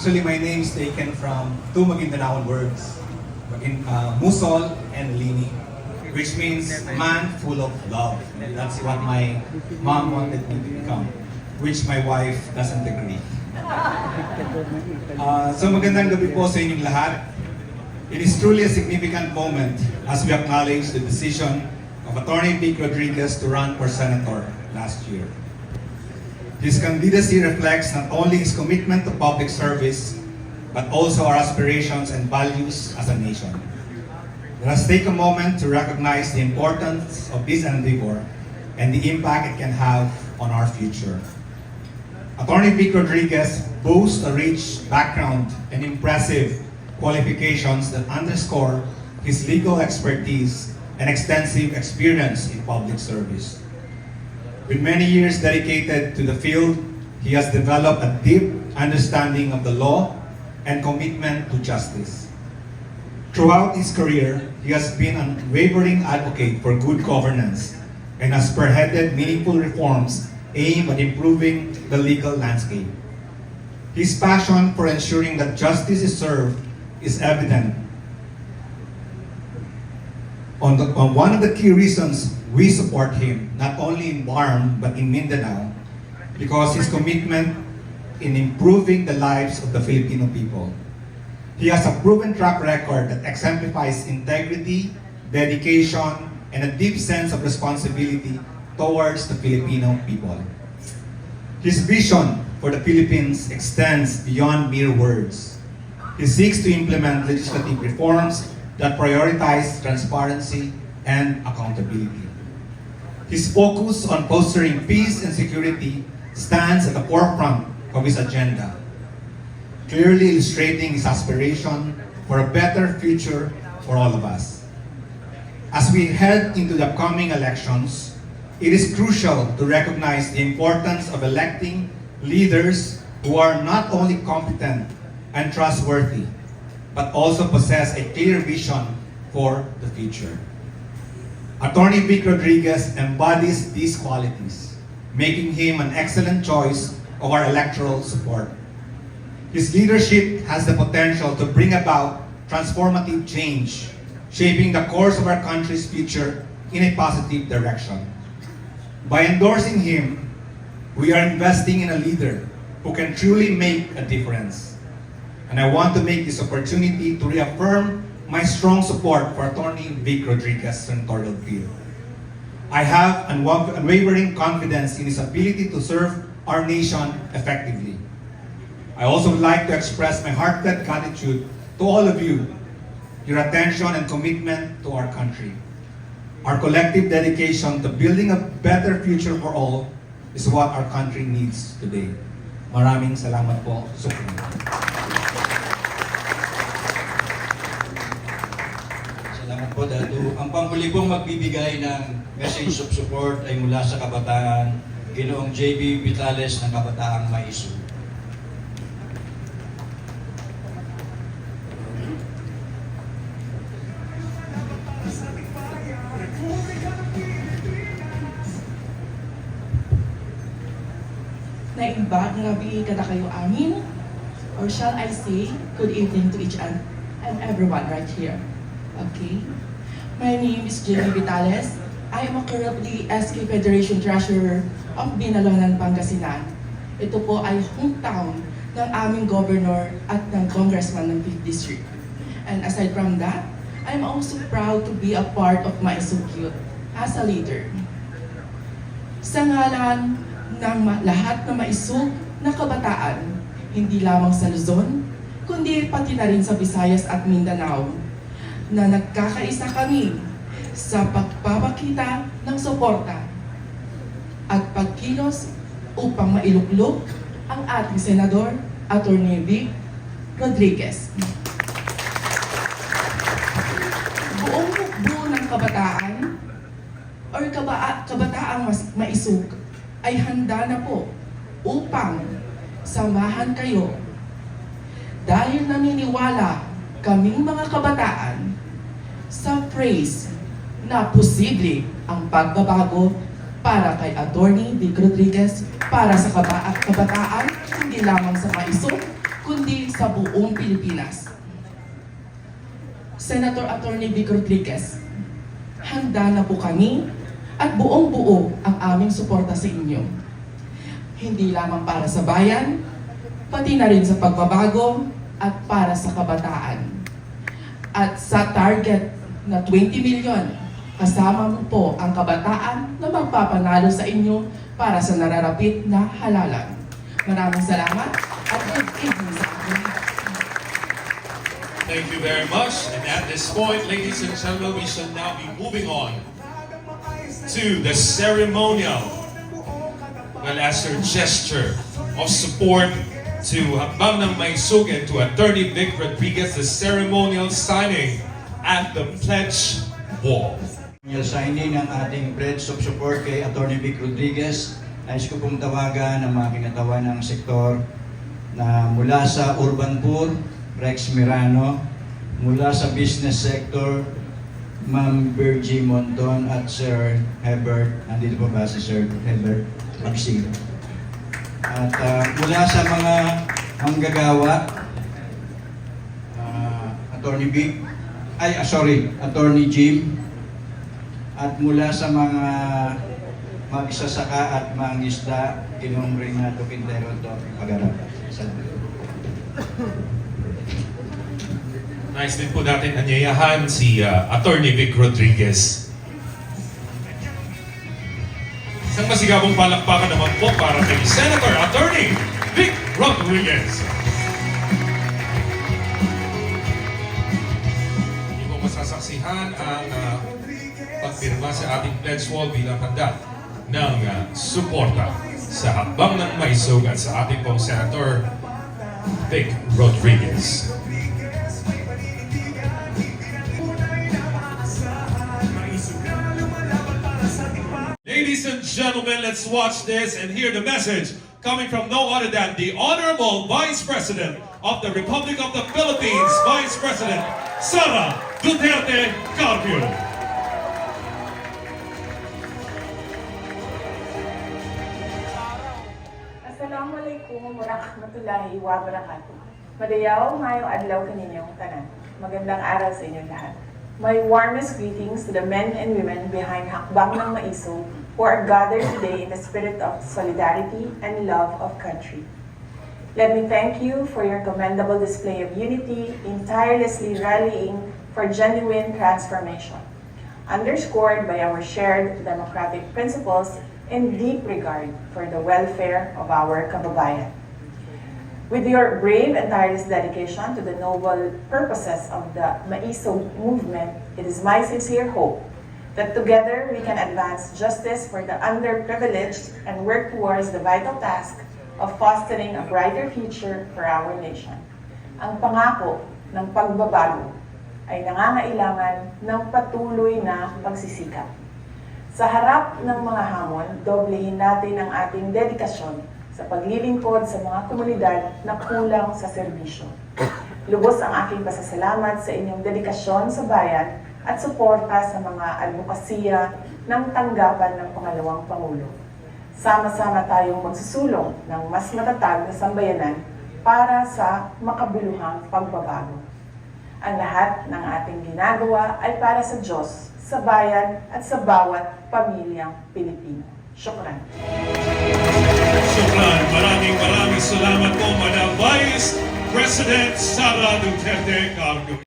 Actually, my name is taken from two Maguindanaon words, Musol and Lini, which means man full of love. And that's what my mom wanted me to become, which my wife doesn't agree. So magandang gabi po sa inyong lahat. It is truly a significant moment as we acknowledge the decision of Attorney Vic Rodriguez to run for senator last year. His candidacy reflects not only his commitment to public service, but also our aspirations and values as a nation. Let us take a moment to recognize the importance of this endeavor and the impact it can have on our future. Attorney Vic Rodriguez boasts a rich background and impressive qualifications that underscore his legal expertise and extensive experience in public service. With many years dedicated to the field, he has developed a deep understanding of the law and commitment to justice. Throughout his career, he has been an unwavering advocate for good governance and has spearheaded meaningful reforms aimed at improving the legal landscape. His passion for ensuring that justice is served is evident. On one of the key reasons we support him, not only in BARM but in Mindanao, because his commitment in improving the lives of the Filipino people. He has a proven track record that exemplifies integrity, dedication, and a deep sense of responsibility towards the Filipino people. His vision for the Philippines extends beyond mere words. He seeks to implement legislative reforms that prioritize transparency and accountability. His focus on fostering peace and security stands at the forefront of his agenda, clearly illustrating his aspiration for a better future for all of us. As we head into the upcoming elections, it is crucial to recognize the importance of electing leaders who are not only competent and trustworthy, but also possess a clear vision for the future. Attorney Vic Rodriguez embodies these qualities, making him an excellent choice of our electoral support. His leadership has the potential to bring about transformative change, shaping the course of our country's future in a positive direction. By endorsing him, we are investing in a leader who can truly make a difference. And I want to make this opportunity to reaffirm my strong support for Attorney Vic Rodriguez senatorial bid. I have unwavering confidence in his ability to serve our nation effectively. I also would like to express my heartfelt gratitude to all of you, your attention and commitment to our country. Our collective dedication to building a better future for all is what our country needs today. Maraming salamat po. Salamat po, Dadu. Ang panghuli pong magbibigay ng message of support ay mula sa kabataan, Ginoong J.B. Vitales ng Kabataang Maisu. Naimbag ngabi kada kayo amin, or shall I say, good evening to each and everyone right here. Okay? My name is Jenny Vitales. I am currently SK Federation Treasurer of Binalonan, Pangasinan. Ito po ay hometown ng aming governor at ng congressman ng 5th District. And aside from that, I'm also proud to be a part of Maisu Youth as a leader. Sa ngalan ng lahat na maisug na kabataan, hindi lamang sa Luzon, kundi pati na rin sa Visayas at Mindanao, na nagkakaisa kami sa pagpapakita ng suporta at pagkilos upang mailuklok ang ating Senador, Attorney Vic Rodriguez. Buong hukbo ng kabataan or kabataang maisug ay handa na po upang samahan kayo dahil naniniwala kaming mga kabataan sa phrase na posible ang pagbabago para kay Attorney Vic Rodriguez, para sa kabataan, hindi lamang sa Maisu, kundi sa buong Pilipinas. Senator Attorney Vic Rodriguez, handa na po kami at buong-buo ang aming suporta sa inyo. Hindi lamang para sa bayan, pati na rin sa pagbabago at para sa kabataan. At sa target na 20 million, kasama mo po ang kabataan na magpapanalo sa inyo para sa nararapit na halalan. Maraming salamat at good evening sa akin. Thank you very much. And at this point, ladies and gentlemen, we shall now be moving on to the ceremonial, well, as a gesture of support to Hakbang ng Maisug and to Attorney Vic Rodriguez, the ceremonial signing at the pledge wall. Yung signing ng ating pledge of support kay Attorney Vic Rodriguez, nais ko pong tawagan ng mga kinatawan ng sektor na mula sa Urban Poor, Rex Mirano, mula sa business sector, Ma'am Virgie Monton at Sir Hebert, nandito po ba si Sir Hebert Magsing? At mula sa mga manggagawa, Attorney Vic, Attorney Jim, at mula sa mga magsasaka at mangisda, Ginoong Renato Quintero to Pagarap. Nice din po natin anyayahan si Attorney Vic Rodriguez. Isang masigabong palakpakan naman po para kay Senator Attorney Vic Rodriguez. Hindi mo masasaksihan ang pagpirma sa ating pledge wall bilang handa ng suporta sa Hakbang ng Maisug at sa ating pong Senator Vic Rodriguez. Ladies and gentlemen, let's watch this and hear the message coming from no other than the Honorable Vice President of the Republic of the Philippines, Vice President Sara Duterte Carpio. Assalamualaikum warahmatullahi wabarakatuh. Madayaw ngayong adlaw kaninyong tanan. Magandang araw sa inyong lahat. My warmest greetings to the men and women behind Hakbang ng Maisog who are gathered today in the spirit of solidarity and love of country. Let me thank you for your commendable display of unity in tirelessly rallying for genuine transformation, underscored by our shared democratic principles and deep regard for the welfare of our kababayan. With your brave and tireless dedication to the noble purposes of the Maisog movement, it is my sincere hope that together we can advance justice for the underprivileged and work towards the vital task of fostering a brighter future for our nation. Ang pangako ng pagbabago ay nangangailangan ng patuloy na pagsisikap. Sa harap ng mga hamon, doblehin natin ang ating dedikasyon sa paglilingkod sa mga komunidad na kulang sa serbisyo. Lubos ang aking pasasalamat sa inyong dedikasyon sa bayan at suporta sa mga advokasya ng tanggapan ng Pangalawang Pangulo. Sama-sama tayong magsusulong ng mas matatag na sambayanan para sa makabuluhang pagbabago. Ang lahat ng ating ginagawa ay para sa Diyos, sa bayan at sa bawat pamilyang Pilipino. Syukran. Syukran. Maraming salamat po, Madam Vice President Sara Duterte Carpio.